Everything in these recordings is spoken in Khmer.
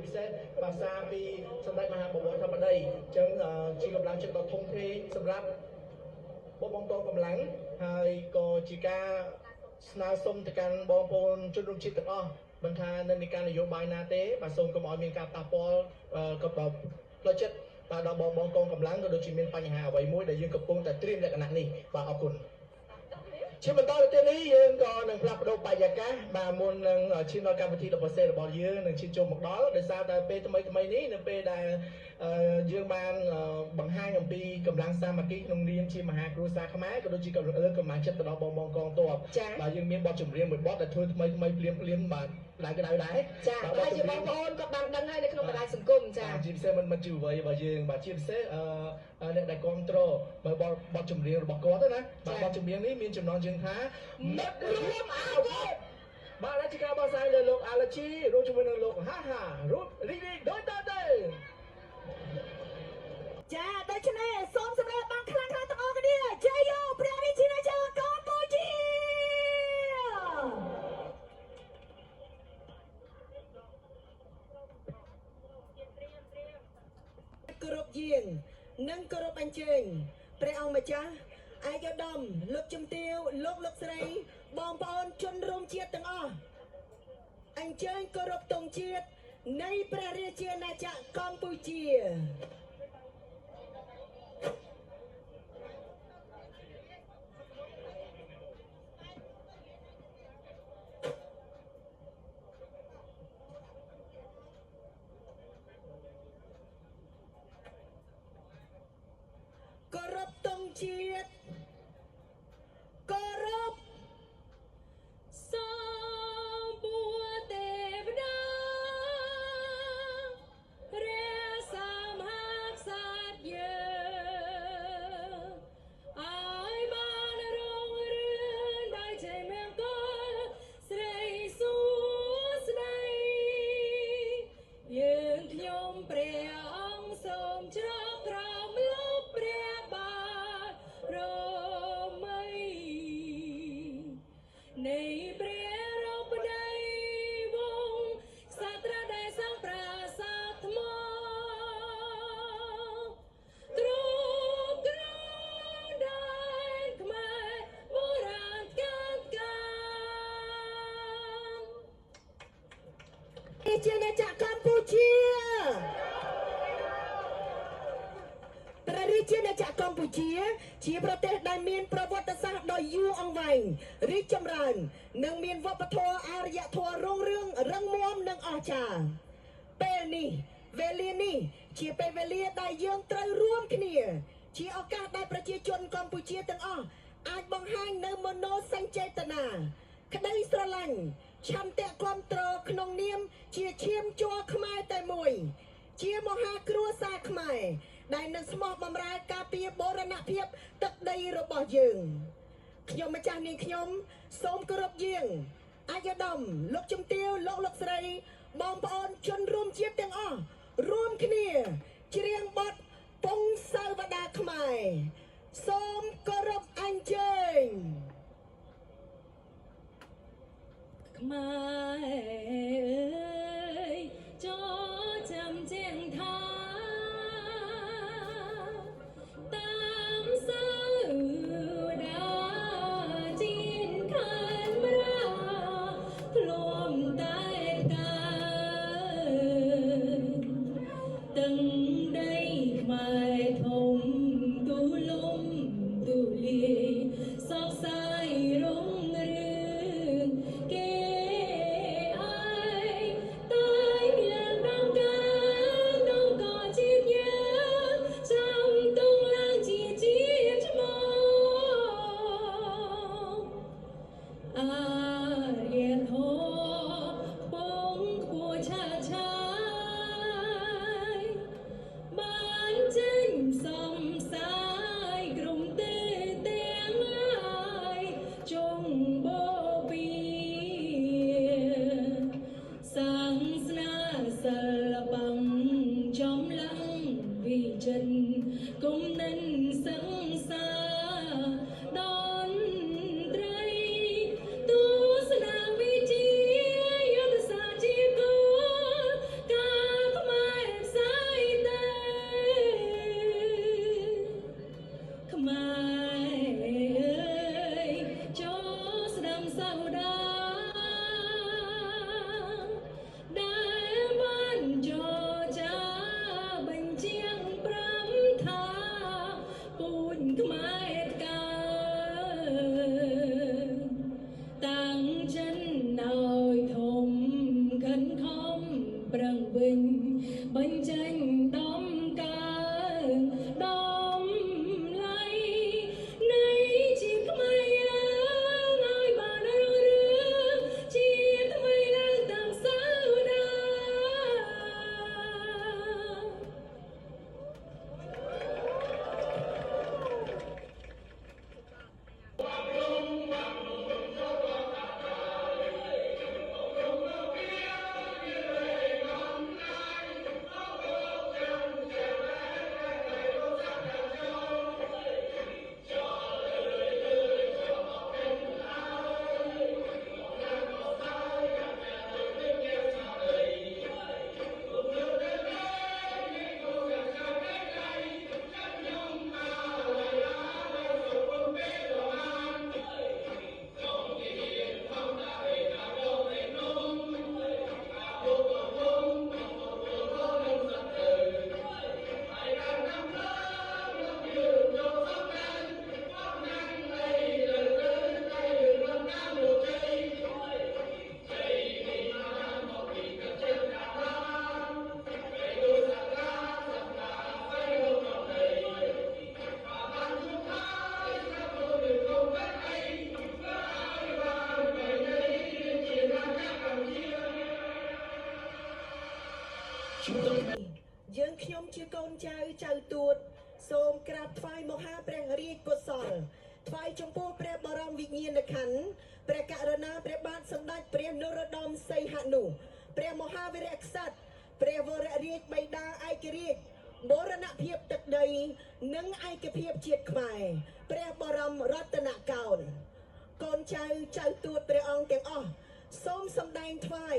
ពិសេសភាសាពីសម្ដេចមហាបវរធម្មដីអញ្ចឹងជាកម្លាំងចិត្តដ៏ធំធេងសម្រាប់បងតងកម្លាំងហើយក៏ជាការស្នើសុំទៅកាន់បងប្អូនជនរួមជាតិទាំងអស់មិនថានិន្នាការនយោបាយណាទេបាទសូមកុំឲ្យមានការប៉ះពាល់ក៏ដល់ផ្លូវចិត្តបាទដល់បងកងកម្លាំងក៏ដូចជាមានបញ្ហាអ្វីមួយដែលយើងកំពុងតែត្រៀមលក្ខណៈនេះបាទអរគុណជាបន្តទៅនេះយើងក៏នឹងផ្លាស់ប្ដូរបរិយាកាសបាទមុននឹងឈានដល់កម្មវិធីដ៏ពិសេសរបស់យើងនឹងឈានចូលមកដល់ដោយសារតែពេលថ្មីនេះនៅពេលដែលយើងបានបង្ហាញអំពីកម្លាំងសាមគ្គីក្នុងនាមជាមហាគ្រួសារខ្មែរក៏ដូចជាកម្លាំងចិត្តទៅដល់បងកងទ័ពបាទយើងមានបទចម្រៀងមួយបទដែលធ្វើថ្មីភ្លាមបាទក្តៅដែរចាហើយជាបងប្អូនក៏បានដឹងហើយនៅក្នុងបណ្ដាញសង្គមចាជាពិសេសមិនជាអ្វីរបស់យើងបាទជាពិសេសអ្នកដែលគ្រប់គ្រងបើបទចម្រៀងរបស់គាត់ណាបាទបទចម្រៀងនេះមានចំណងជើងថាមិត្តរួមអាវុធបាទរាជការបោះស្រាយលើលោកអាឡាជីរួមជាមួយនឹងលោកហារួមរីកដូចតទៅចាដូច្នេះសូមសម្រាប់បានខ្លាំងៗទាំងអស់គ្នាជ័យយោព្រះរាជាណាចក្រកម្ពុជាគោរពយាងនិងគោរពអញ្ជើញព្រះអង្គម្ចាស់ឯកឧត្តមលោកជំទាវលោកស្រីបងប្អូនជនរួមជាតិទាំងអស់អញ្ជើញគោរពទង់ជាតិនៃព្រះរាជាណាចក្រកម្ពុជាគោរពទង់ជាតិគោរពសូមពួរទេវតាព្រះសម្មាក្សត្រយើងឲ្យបានរងរឿងដោយជ័យមង្គលស្រីសួស្តីយើងខ្ញុំព្រះអង្គសូមជ្រកក្រោមលុបព្រះបាទរមីនៃព្រះរោបដីវង្សក្សត្រដែលសាងប្រាសាទថ្មគ្រប់គ្រងដែនខ្មែរបុរាណកាលជាណាចក្រកម្ពុជាព្រះរាជាណាចក្រកម្ពុជាជាប្រទេសដែលមានប្រវត្តិសាស្ត្រដ៏យូរអង្វែងរីកចម្រើននិងមានវប្បធម៌អរិយធម៌រុងរឿងរឹងមាំនិងអស្ចារ្យពេលនេះវេលានេះជាពេលវេលាដែលយើងត្រូវរួមគ្នាជាឱកាសដែលប្រជាជនកម្ពុជាទាំងអស់អាចបង្ហាញនៅមនោសញ្ចេតនាក្តីស្រឡាញ់ឆន្ទៈគាំទ្រក្នុងនាមជាឈាមជ័រខ្មែរតែមួយជាមហាគ្រួសារខ្មែរដែលនឹងស្មោះបម្រើការពារបូរណភាពទឹកដីរបស់យើងខ្ញុំម្ចាស់នាងខ្ញុំសូមគោរពយាងឯកឧត្តមលោកជំទាវលោកស្រីបងប្អូនជនរួមជាតិទាំងអស់រួមគ្នាច្រៀងបទពងសាវតាខ្មែរសូមគោរពអញ្ជើញខ្មែរចូលចាំជាងថាតាមសាវតាជីនខានប្រាភ្លុំតែទាំងដីខ្មែរធំទូលំទូលាយសោកសាយរុងរឿងគេគុំនិនសង្សារតនត្រីទូស្នាវិជាយុទ្ធសាស្ត្រជាគោលការ បថ្វាយមហាព្រះរាជកុសលថ្វាយចំពោះព្រះបរមវិញ្ញាណក្ខន្ធព្រះករុណាព្រះបាទសម្ដេចព្រះនរោត្តមសីហនុព្រះមហាវីរក្សត្រព្រះវររាជបិតាឯករាជ្យបូរណភាពទឹកដីនិងឯកភាពជាតិខ្មែរព្រះបរមរតនកោដ្ឋកូនចៅទូតព្រះអង្គទាំងអស់សូមសម្ដែងថ្វាយ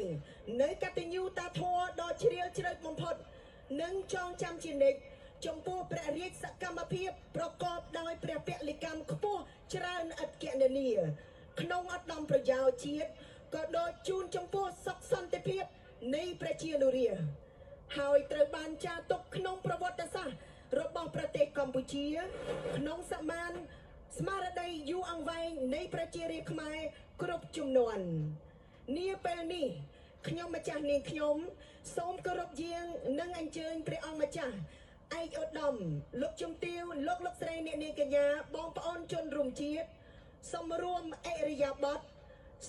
នៅកតញ្ញូតាធម៌ដ៏ជ្រាលជ្រៅបំផុតនិងចងចាំជានិច្ចចំពោះព្រះរាជសកម្មភាពប្រកបដោយព្រះពលិកម្មខ្ពស់ច្រើនឥតគណនាក្នុងឧត្តមប្រយោជន៍ជាតិក៏ដូចជូនចំពោះសុខសន្តិភាពនៃប្រជានុរាស្ត្រហើយត្រូវបានចារទុកក្នុងប្រវត្តិសាស្ត្ររបស់ប្រទេសកម្ពុជាក្នុងសមានស្មារតីយូរអង្វែងនៃប្រជារាស្ត្រខ្មែរគ្រប់ជំនាន់នាពេលនេះខ្ញុំម្ចាស់នាងខ្ញុំសូមគោរពយាងនិងអញ្ជើញព្រះអង្គម្ចាស់ឯកឧត្តមលោកជំទាវលោកស្រីអ្នកនាងកញ្ញាបងប្អូនជនរួមជាតិសូមរួមអរិយាប័ត្រ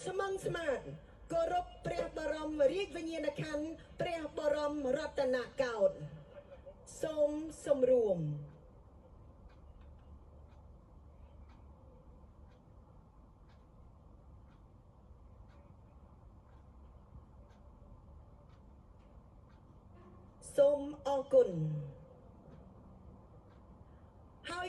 ស្មឹងស្មាតគោរពព្រះបរមរាជវិញ្ញាណក្ខន្ធព្រះបរមរតនកោដ្ឋសូមសម្រួមសូមអរគុណ